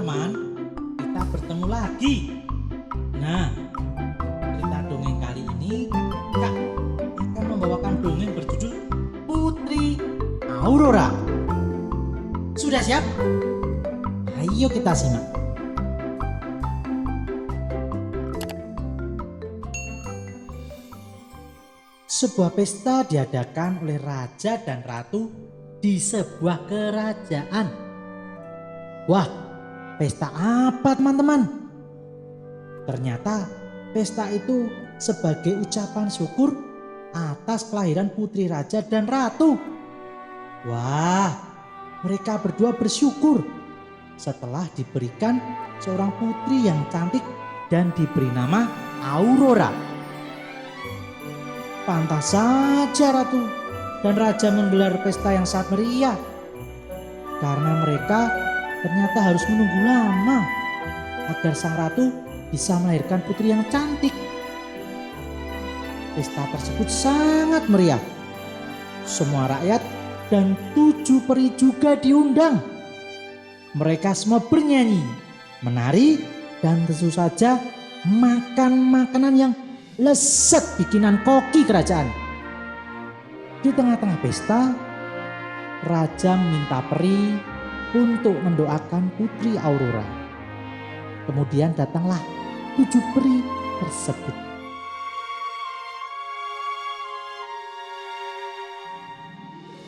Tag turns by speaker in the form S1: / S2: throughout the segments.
S1: teman-teman, kita bertemu lagi. Nah, cerita dongeng kali ini Kak akan membawakan dongeng berjudul Putri Aurora. Sudah siap? Ayo kita simak. Sebuah pesta diadakan oleh raja dan ratu di sebuah kerajaan. Wah, pesta apa teman-teman? Ternyata pesta itu sebagai ucapan syukur atas kelahiran putri raja dan ratu. Wah, mereka berdua bersyukur setelah diberikan seorang putri yang cantik dan diberi nama Aurora. Pantas saja ratu dan raja menggelar pesta yang sangat meriah, karena mereka ternyata harus menunggu lama agar sang ratu bisa melahirkan putri yang cantik. Pesta tersebut sangat meriah. Semua rakyat dan 7 peri juga diundang. Mereka semua bernyanyi, menari, dan tentu saja makan makanan yang lezat bikinan koki kerajaan. Di tengah-tengah pesta, raja meminta peri untuk mendoakan putri Aurora. Kemudian datanglah 7 peri tersebut.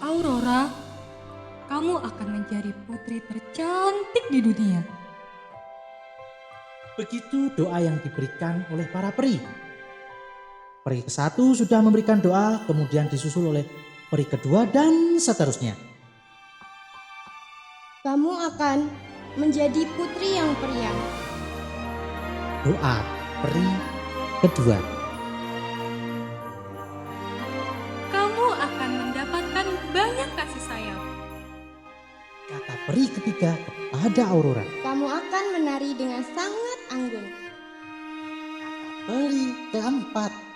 S2: Aurora, kamu akan menjadi putri tercantik di dunia.
S1: Begitu doa yang diberikan oleh para peri. Peri ke-1 sudah memberikan doa, kemudian disusul oleh peri kedua dan seterusnya.
S3: Kamu akan menjadi putri yang periang.
S1: Doa peri kedua.
S2: Kamu akan mendapatkan banyak kasih sayang.
S1: Kata peri ketiga kepada Aurora.
S3: Kamu akan menari dengan sangat anggun.
S1: Peri keempat.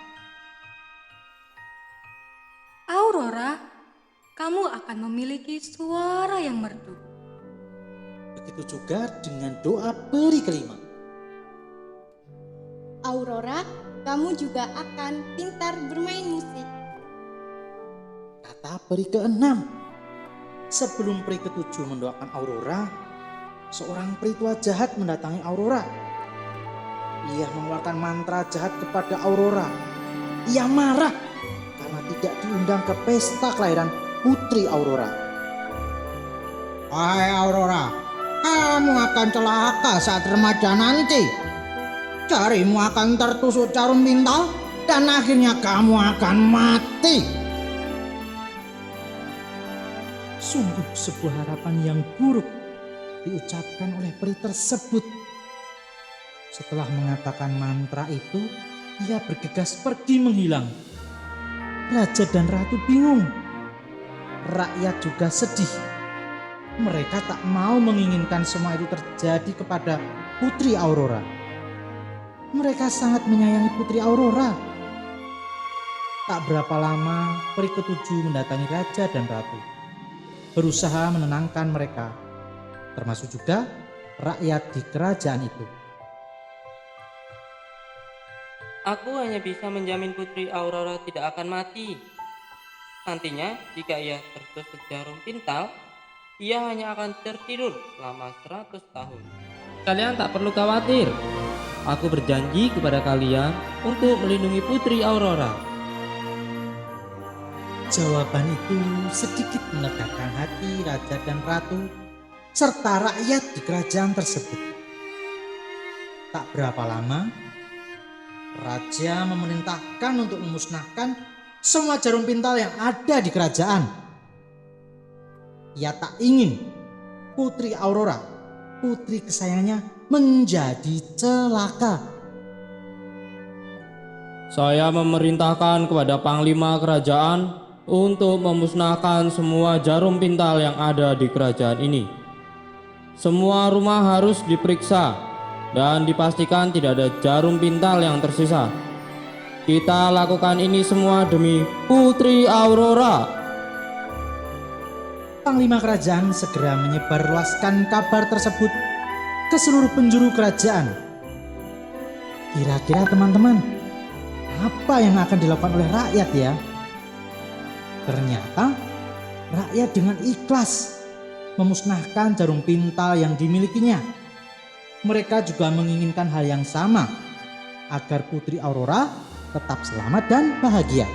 S2: Aurora, kamu akan memiliki suara yang merdu.
S1: Begitu juga dengan doa peri kelima.
S3: Aurora, kamu juga akan pintar bermain musik.
S1: Kata peri keenam. Sebelum peri ketujuh mendoakan Aurora, seorang peri tua jahat mendatangi Aurora. Ia mengeluarkan mantra jahat kepada Aurora. Ia marah karena tidak diundang ke pesta kelahiran putri Aurora.
S4: Hai Aurora, kamu akan celaka saat remaja nanti. Jarimu akan tertusuk jarum pintal dan akhirnya kamu akan mati.
S1: Sungguh sebuah harapan yang buruk diucapkan oleh peri tersebut. Setelah mengatakan mantra itu, ia bergegas pergi menghilang. Raja dan ratu bingung. Rakyat juga sedih. Mereka tak mau menginginkan semua itu terjadi kepada putri Aurora. Mereka sangat menyayangi putri Aurora. Tak berapa lama, peri ketujuh mendatangi raja dan ratu, berusaha menenangkan mereka, termasuk juga rakyat di kerajaan itu.
S5: Aku hanya bisa menjamin putri Aurora tidak akan mati. Nantinya, jika ia tertusuk jarum pintal, ia hanya akan tertidur selama 100 tahun. Kalian tak perlu khawatir. Aku berjanji kepada kalian untuk melindungi putri Aurora.
S1: Jawaban itu sedikit melegakan hati raja dan ratu serta rakyat di kerajaan tersebut. Tak berapa lama, raja memerintahkan untuk memusnahkan semua jarum pintal yang ada di kerajaan. Ia tak ingin putri Aurora, putri kesayangannya, menjadi celaka.
S5: Saya memerintahkan kepada panglima kerajaan untuk memusnahkan semua jarum pintal yang ada di kerajaan ini. Semua rumah harus diperiksa dan dipastikan tidak ada jarum pintal yang tersisa. Kita lakukan ini semua demi Putri Aurora.
S1: Panglima kerajaan segera menyebarluaskan kabar tersebut ke seluruh penjuru kerajaan. Kira-kira teman-teman, apa yang akan dilakukan oleh rakyat ya? Ternyata rakyat dengan ikhlas memusnahkan jarum pintal yang dimilikinya. Mereka juga menginginkan hal yang sama, agar Putri Aurora tetap selamat dan bahagia.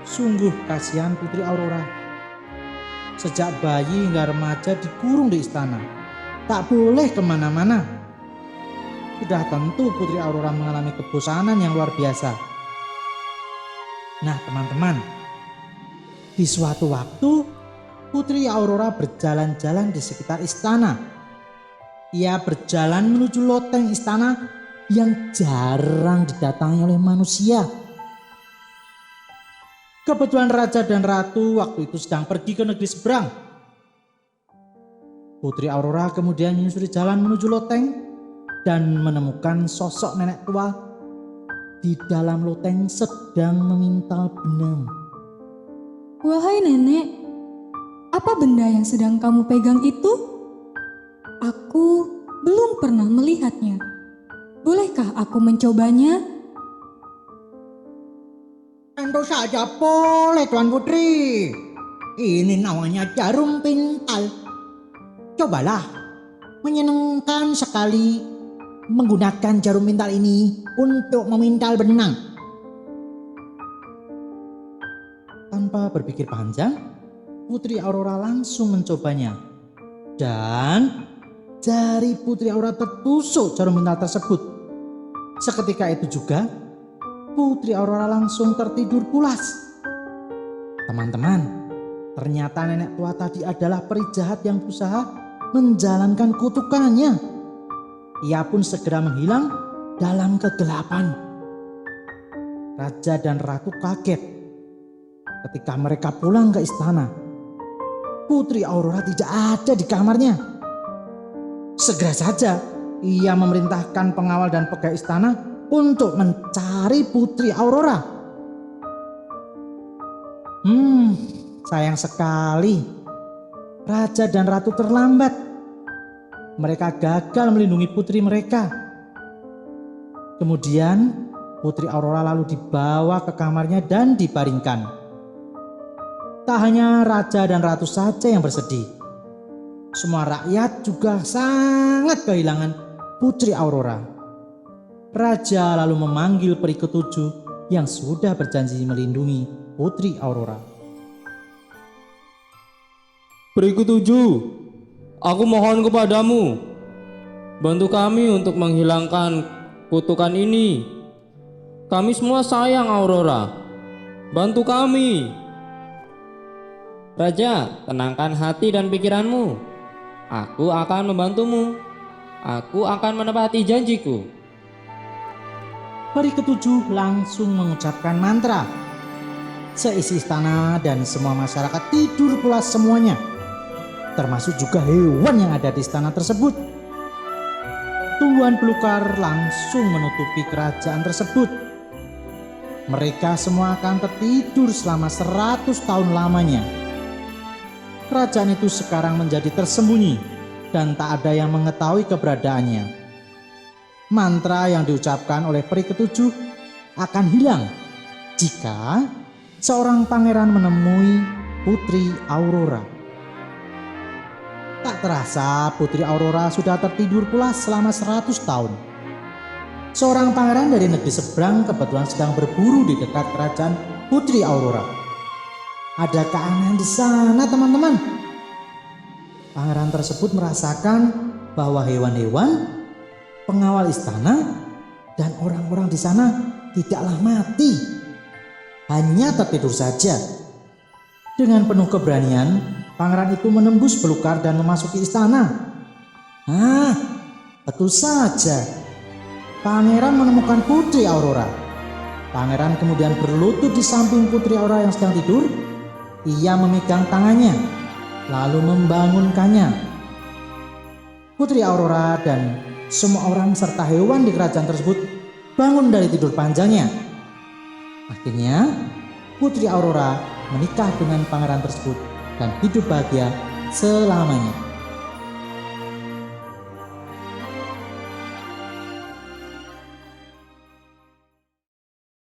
S1: Sungguh kasihan Putri Aurora. Sejak bayi hingga remaja dikurung di istana, tak boleh kemana-mana. Sudah tentu Putri Aurora mengalami kebosanan yang luar biasa. Nah teman-teman, di suatu waktu Putri Aurora berjalan-jalan di sekitar istana. Ia berjalan menuju loteng istana yang jarang didatangi oleh manusia. Kebetulan raja dan ratu waktu itu sedang pergi ke negeri seberang. Putri Aurora kemudian menyusuri jalan menuju loteng dan menemukan sosok nenek tua di dalam loteng sedang memintal benang.
S2: Wahai nenek, apa benda yang sedang kamu pegang itu? Aku belum pernah melihatnya. Bolehkah aku mencobanya?
S4: Tentu saja boleh Tuan Putri. Ini namanya jarum pintal. Cobalah, menyenangkan sekali menggunakan jarum pintal ini untuk memintal benang.
S1: Tanpa berpikir panjang, Putri Aurora langsung mencobanya. Dan jari Putri Aurora tertusuk jarum pintal tersebut. Seketika itu juga, Putri Aurora langsung tertidur pulas. Teman-teman, ternyata nenek tua tadi adalah peri jahat yang berusaha menjalankan kutukannya. Ia pun segera menghilang dalam kegelapan. Raja dan ratu kaget ketika mereka pulang ke istana. Putri Aurora tidak ada di kamarnya. Segera saja ia memerintahkan pengawal dan pegawai istana untuk mencari Putri Aurora. Sayang sekali, raja dan ratu terlambat. Mereka gagal melindungi putri mereka. Kemudian Putri Aurora lalu dibawa ke kamarnya dan dibaringkan. Tak hanya raja dan ratu saja yang bersedih. Semua rakyat juga sangat kehilangan Putri Aurora. Raja lalu memanggil peri ketujuh yang sudah berjanji melindungi Putri Aurora.
S5: Peri ketujuh, aku mohon kepadamu, bantu kami untuk menghilangkan kutukan ini. Kami semua sayang Aurora. Bantu kami. Raja, tenangkan hati dan pikiranmu. Aku akan membantumu. Aku akan menepati janjiku.
S1: Peri ketujuh langsung mengucapkan mantra. Seisi istana dan semua masyarakat tidur pulas semuanya, termasuk juga hewan yang ada di istana tersebut. Tumbuhan belukar langsung menutupi kerajaan tersebut. Mereka semua akan tertidur selama 100 tahun lamanya. Kerajaan itu sekarang menjadi tersembunyi dan tak ada yang mengetahui keberadaannya. Mantra yang diucapkan oleh peri ketujuh akan hilang jika seorang pangeran menemui Putri Aurora. Tak terasa Putri Aurora sudah tertidur pulas selama 100 tahun. Seorang pangeran dari negeri seberang kebetulan sedang berburu di dekat kerajaan Putri Aurora. Ada keanehan di sana teman-teman. Pangeran tersebut merasakan bahwa hewan-hewan, pengawal istana, dan orang-orang di sana tidaklah mati, hanya tertidur saja. Dengan penuh keberanian, pangeran itu menembus belukar dan memasuki istana. Betul saja, pangeran menemukan Putri Aurora. Pangeran kemudian berlutut di samping Putri Aurora yang sedang tidur. Ia memegang tangannya, lalu membangunkannya. Putri Aurora dan semua orang serta hewan di kerajaan tersebut bangun dari tidur panjangnya. Akhirnya, Putri Aurora menikah dengan pangeran tersebut dan hidup bahagia selamanya.